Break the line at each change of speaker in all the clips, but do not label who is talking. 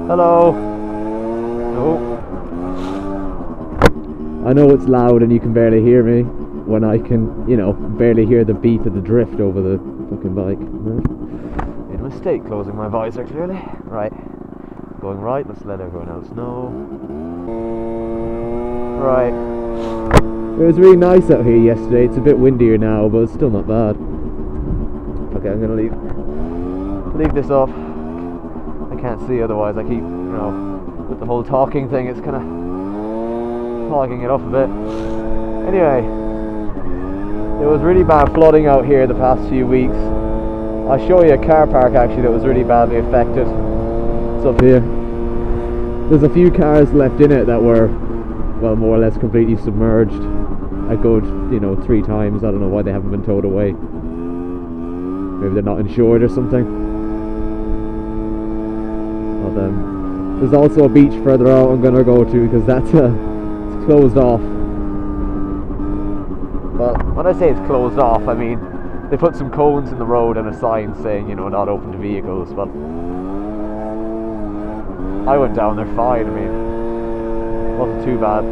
Hello. Oh. I know it's loud and you can barely hear me when I can, you know, barely hear the beat of the drift over the fucking bike. Made a mistake closing my visor clearly. Right. Going right, let's let everyone else know. Right. It was really nice out here yesterday. It's a bit windier now, but it's still not bad. Okay, I'm gonna leave this off. I can't see otherwise. I keep, you know, with the whole talking thing, it's kind of clogging it up a bit. Anyway, there was really bad flooding out here the past few weeks. I'll show you a car park actually that was really badly affected. It's up here. There's a few cars left in it that were, well, more or less completely submerged a good, you know, 3 times. I don't know why they haven't been towed away. Maybe they're not insured or something. But there's also a beach further out I'm gonna go to because that's it's closed off. Well, when I say it's closed off, I mean they put some cones in the road and a sign saying, you know, not open to vehicles. But I went down there fine. I mean, it wasn't too bad.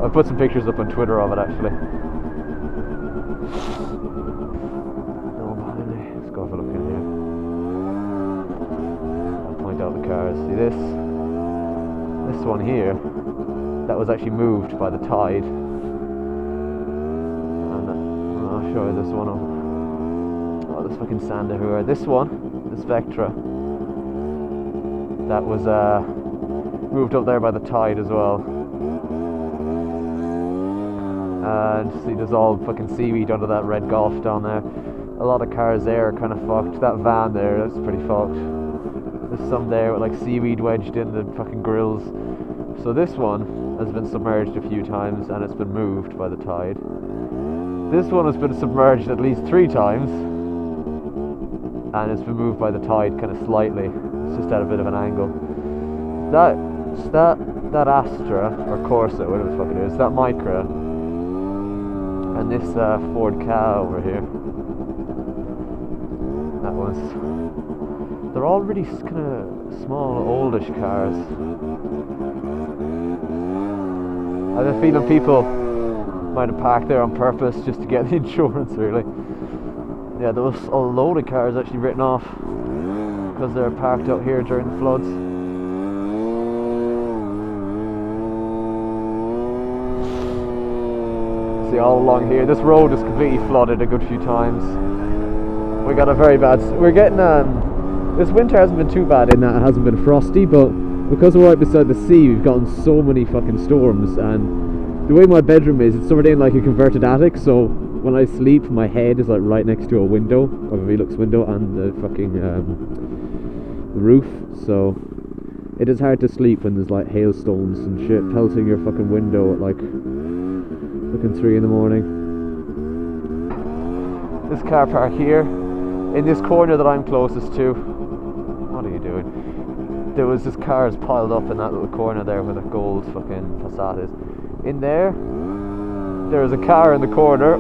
I've put some pictures up on Twitter of it actually. No behind me. Let's go have a look in here. I'll point out the cars. See this one here? That was actually moved by the tide. And I'll show you this one. Oh, this fucking sand everywhere. This one, this Vectra, that was moved up there by the tide as well. And see, there's all fucking seaweed under that red Golf down there. A lot of cars there are kind of fucked. That van there, that's pretty fucked. There's some there with like seaweed wedged in the fucking grills. So this one has been submerged a few times and it's been moved by the tide. This one has been submerged at least 3 times and it's been moved by the tide kind of slightly. It's just at a bit of an angle. That Astra or Corsa, whatever the fuck it is, that Micra, and this Ford Ka over here, that one's, they're all really kind of small, oldish cars. I have a feeling people might have parked there on purpose just to get the insurance, really. Yeah, there was a load of cars actually written off because they're parked out here during the floods. See, all along here, this road is completely flooded a good few times. We got a very bad, we're getting, this winter hasn't been too bad in that it hasn't been frosty, but because we're right beside the sea, we've gotten so many fucking storms. And the way my bedroom is, it's sort of in like a converted attic, so when I sleep, my head is like right next to a window, or a Velux window, and the fucking the roof, so it is hard to sleep when there's like hailstones and shit pelting your fucking window at like fucking 3 in the morning. This car park here, in this corner that I'm closest to, what are you doing? There was just cars piled up in that little corner there where the gold fucking Passat is. In there is a car in the corner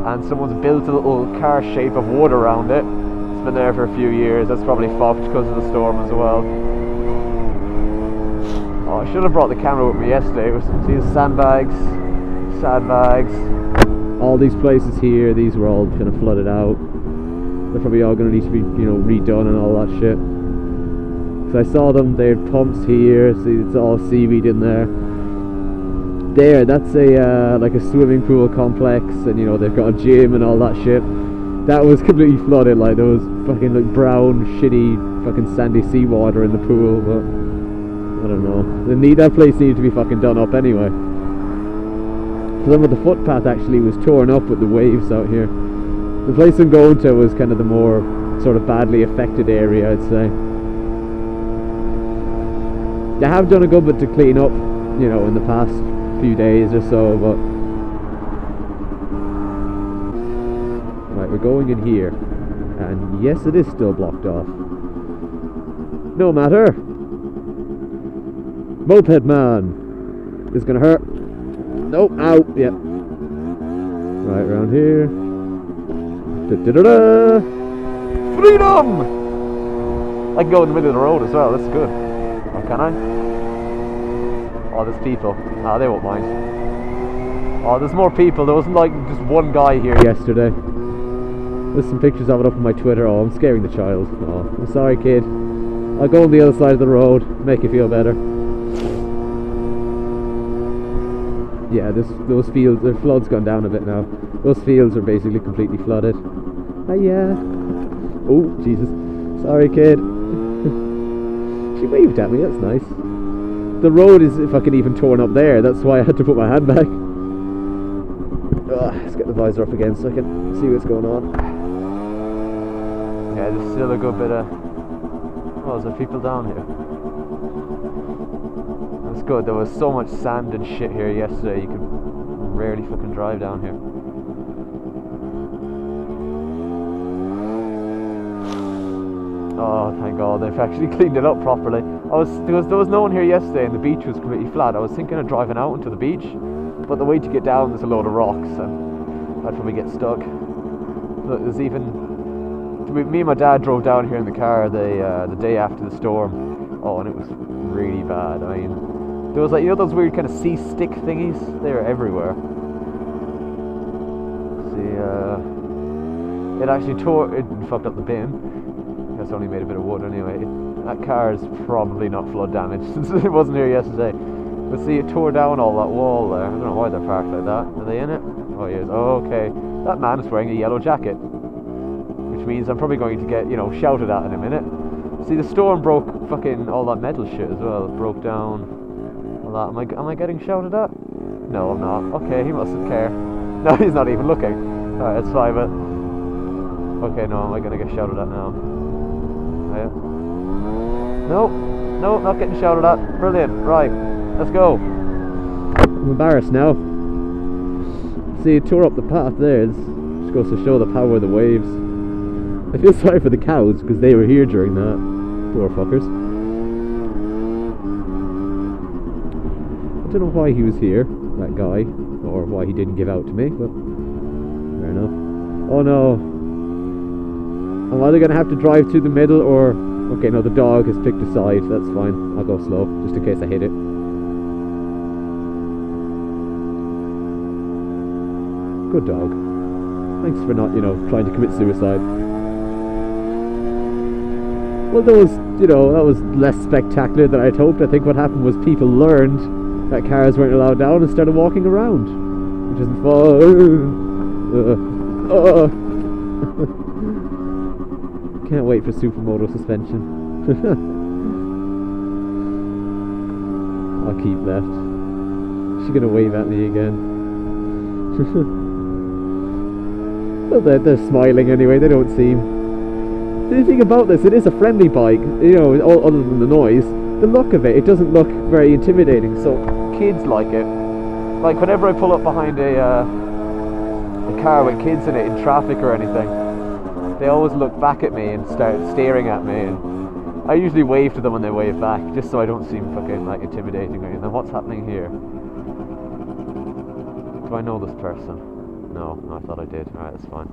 and someone's built a little car shape of wood around it. It's been there for a few years. That's probably fucked because of the storm as well. Oh, I should have brought the camera with me yesterday. It was, see the sandbags. All these places here, these were all kind of flooded out. They're probably all going to need to be, you know, redone and all that shit. So I saw them, they had pumps here, see it's all seaweed in there. There, that's a like a swimming pool complex, and you know they've got a gym and all that shit. That was completely flooded, like there was fucking like brown, shitty, fucking sandy seawater in the pool, but I don't know. That place needed to be fucking done up anyway. Some of the footpath actually was torn up with the waves out here. The place I'm going to was kind of the more sort of badly affected area, I'd say. They have done a good bit to clean up, you know, in the past few days or so, but right, we're going in here, and yes, it is still blocked off. No matter. Moped man. This is gonna hurt. Nope, ow, yep. Right, around here. Da-da-da-da! Freedom! I can go in the middle of the road as well, that's good. Oh, can I? Oh, there's people. Ah, they won't mind. Oh, there's more people. There wasn't like just one guy here yesterday. There's some pictures of it up on my Twitter. Oh, I'm scaring the child. Oh, I'm sorry, kid. I'll go on the other side of the road, make you feel better. Yeah, those fields, the flood's gone down a bit now. Those fields are basically completely flooded. Hiya. Oh, Jesus. Sorry, kid. She waved at me, that's nice. The road is fucking even torn up there, that's why I had to put my hand back. Let's get the visor up again so I can see what's going on. Yeah, there's still a good bit of... Oh, is there people down here? That's good, there was so much sand and shit here yesterday, you could rarely fucking drive down here. Oh, thank God, they've actually cleaned it up properly. There was no one here yesterday and the beach was completely flat. I was thinking of driving out into the beach, but the way to get down there's a load of rocks and I'd probably get stuck. Look, there's even... Me and my dad drove down here in the car the day after the storm. Oh, and it was really bad. I mean, there was like, you know those weird kind of sea stick thingies? They were everywhere. See, it actually it fucked up the bin. It's only made a bit of wood anyway. That car is probably not flood damaged since it wasn't here yesterday. But see, it tore down all that wall there. I don't know why they're parked like that. Are they in it? Oh, yes. Oh, okay. That man is wearing a yellow jacket, which means I'm probably going to get, you know, shouted at in a minute. See, the storm broke fucking all that metal shit as well. It broke down all that. Am I getting shouted at? No, I'm not. Okay, he mustn't care. No, he's not even looking. Alright, that's fine, but... Okay, no, am I going to get shouted at now? Yeah. No, not getting shouted at. Brilliant. Right, let's go. I'm embarrassed now. See, it tore up the path there. It just goes to show the power of the waves. I feel sorry for the cows because they were here during that. Poor fuckers. I don't know why he was here, that guy, or why he didn't give out to me, but fair enough. Oh no. I'm either going to have to drive to the middle or... Okay, no, the dog has picked a side. That's fine. I'll go slow, just in case I hit it. Good dog. Thanks for not, you know, trying to commit suicide. Well, that was less spectacular than I'd hoped. I think what happened was people learned that cars weren't allowed down and started walking around. Which isn't fun. Can't wait for supermoto suspension. I'll keep left. She's gonna wave at me again. Well, they're smiling anyway, they don't seem... The thing about this, it is a friendly bike, you know, other than the noise. The look of it doesn't look very intimidating, so kids like it. Like, whenever I pull up behind a car with kids in it in traffic or anything, they always look back at me and start staring at me, and I usually wave to them when they wave back, just so I don't seem fucking like intimidating or anything. What's happening here? Do I know this person? No, I thought I did. Alright, that's fine.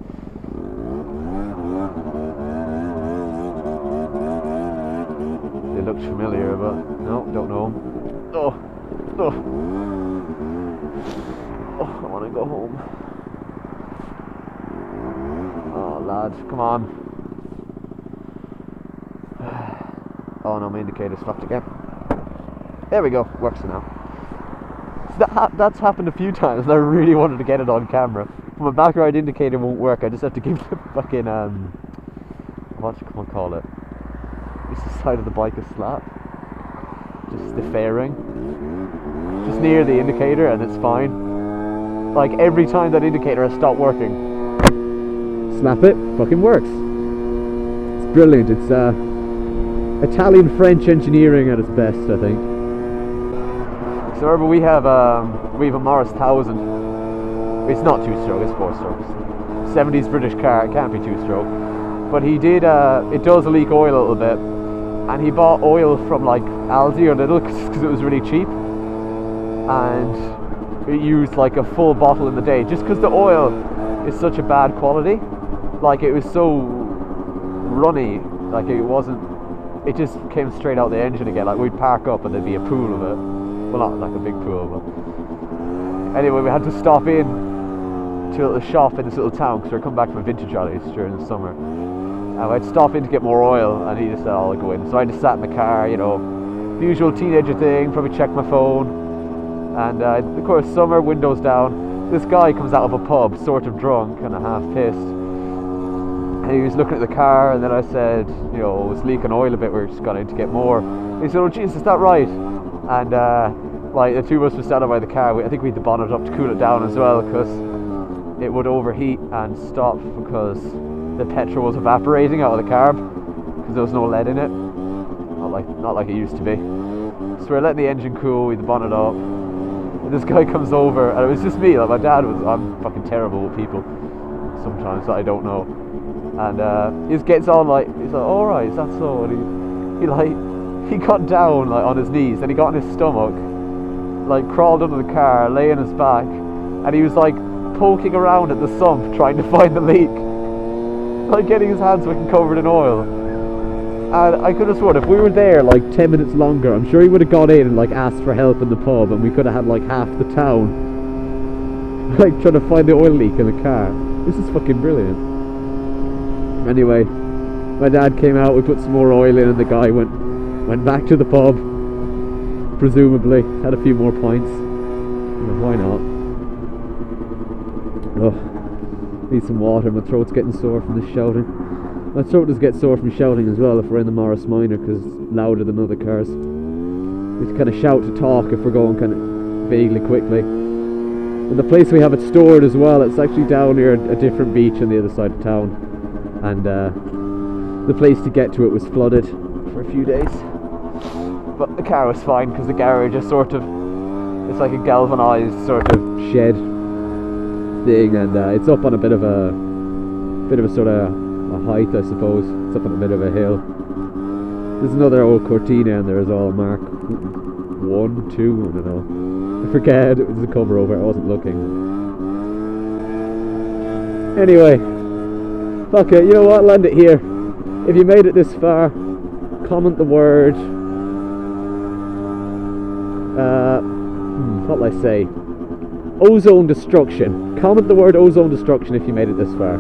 They looked familiar, but no, don't know them. Oh, I want to go home. Oh, lad, come on. Oh no, my indicator's fucked again. There we go, works now. That's happened a few times and I really wanted to get it on camera. My back right indicator won't work, I just have to give the fucking, what do you call it? It's the side of the bike a slap. Just the fairing. Just near the indicator and it's fine. Like every time that indicator has stopped working, slap it, fucking works. It's brilliant. It's Italian-French engineering at its best, I think. So remember, we have a Morris 1000. It's not two-stroke, it's four-strokes. 70s British car, it can't be two-stroke. But he did, it does leak oil a little bit. And he bought oil from like Aldi or Lidl because it was really cheap. And it used like a full bottle in the day just because the oil is such a bad quality. Like it was so runny, like it wasn't it just came straight out the engine again. Like we'd park up and there'd be a pool of it. Well, not like a big pool, but anyway, we had to stop in to a little shop in this little town because we were coming back from vintage rallies during the summer. And I'd stop in to get more oil, and he just said, "Oh, I'll go in." So I just sat in the car, you know, the usual teenager thing, probably checked my phone. And of course, summer, windows down. This guy comes out of a pub, sort of drunk and half pissed. And he was looking at the car, and then I said, you know, it was leaking oil a bit, we're just going in to get more. And he said, "Oh, jeez, is that right?" And like the two of us were standing by the car. I think we had the bonnet up to cool it down as well, because it would overheat and stop because the petrol was evaporating out of the carb because there was no lead in it. Not like it used to be. So we're letting the engine cool, we had the bonnet up. And this guy comes over, and it was just me. Like my dad was. I'm fucking terrible with people sometimes that I don't know. And he just gets on like, he's like, "All right, is that so?" And he got down like on his knees, then he got on his stomach, like crawled under the car, lay on his back, and he was like poking around at the sump trying to find the leak, like getting his hands fucking covered in oil. And I could have sworn if we were there like 10 minutes longer, I'm sure he would have got in and like asked for help in the pub, and we could have had like half the town like trying to find the oil leak in the car. This is fucking brilliant. Anyway, my dad came out, we put some more oil in, and the guy went back to the pub, presumably, had a few more pints. Why not? Oh, need some water, my throat's getting sore from this shouting. My throat does get sore from shouting as well if we're in the Morris Minor, because it's louder than other cars. We have to kind of shout to talk if we're going kind of vaguely quickly. And the place we have it stored as well, it's actually down near a different beach on the other side of town. And the place to get to it was flooded for a few days. But the car was fine because the garage is sort of, it's like a galvanized sort of shed thing, and it's up on a bit of a sort of a height, I suppose. It's up on a bit of a hill. There's another old Cortina in there as well, Mark 1, 2, I don't know. I forget, it was a cover over, I wasn't looking. Anyway, fuck it, you know what, land it here. If you made it this far, comment the word, what'll I say? Ozone destruction. Comment the word ozone destruction if you made it this far.